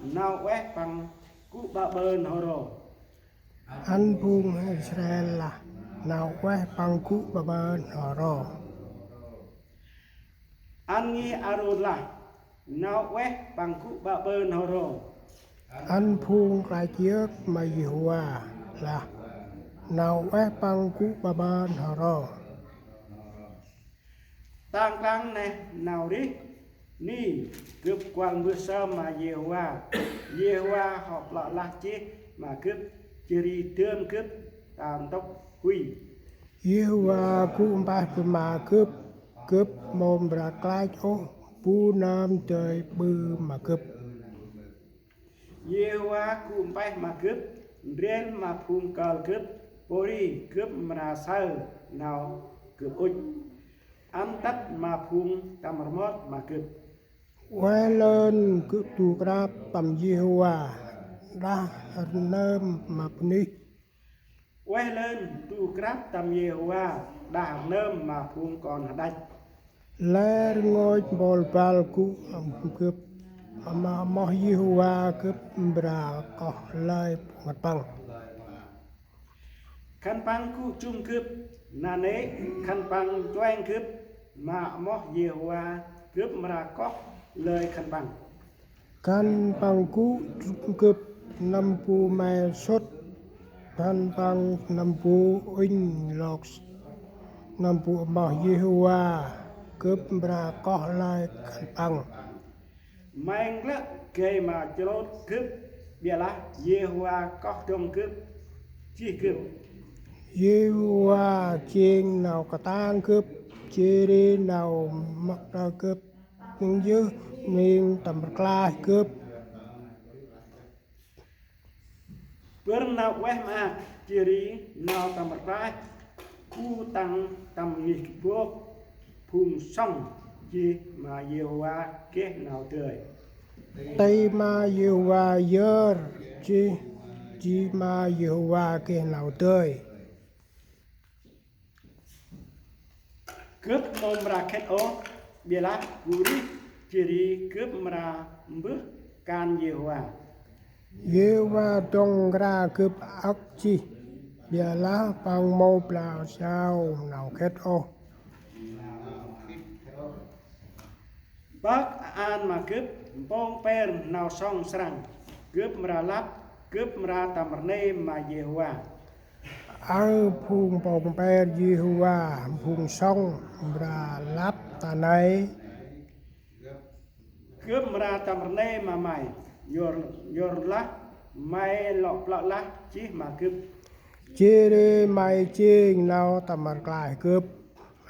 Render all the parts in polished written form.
nào quét bằng cú ba bơn hồ rồ An phung Israel là nào quét bằng cú bà bơn họ rồ. an nghi arun là nào quét bằng cú ba bơn hồ rồ An phung cái chiếc mà Yehovah là nào quét bằng cú bà bơn họ rồ. tăng tăng này nào đi ni cướp quan bữa sơ mà Yehovah họp lọ lạc chi mà cướp chiri tương cướp tàn tốc quy Yehovah cú bà mà cướp mồm ra cái chỗ bu nam trời bư mà cướp. Yehovah kum bay mà cướp riêng mà phun cờ cướp bori cướp mà sơ nào cướp út ăn tắt mà phun tam mót mà cướp Quay lên cướp tu grab tầm Yehovah đã nơm mà ni. quay lên tu crab tam Yehovah đã nơm mà phun còn đạch Lê ngôi bồn bal cú cướp mà Yehovah cướp bra có lời mặt bằng. khăn băng cu chung cướp nà nế khăn băng choang cướp mà Yehovah cướp mà có lời khăn băng Kan bằng cú cướp năm pu mai sốt kan bằng năm pu in lọc năm pu mà Yehovah cướp bra có lời kan bằng. mang lắc kê mà chốt cướp bia lá Yehovah có trong cướp chi cướp Yehovah chiên nào cả tan cướp chia đi nào mặc ra cướp nhưng dư nên tầm cla cướp. pernah weh ma ciri nào tầm ra khu tăng tầm nghịch buộc phùng xong chi mà Yehovah kế nào tươi Tây ma Yehovah dơ chi ma Yehovah kia nào tươi. cướp mồm ra kết ô bia lá guri ciri cướp mà bước can Yehovah Yehovah trong ra cướp ác chi bia lá bằng mô bào sao nào kết ô. bác an mà cướp bông pen nào song sang cướp mà lắp cướp mà tầm nê mà Yehovah Ở phùng bồng bè Yehovah phùng sông ra lắp ta này. cướp mà tầm nê mà mày yor lá mày lọp lọ lá chí mà cướp Chia đi mày chiên nào tầm mặt lại cướp.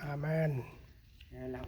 Amen. là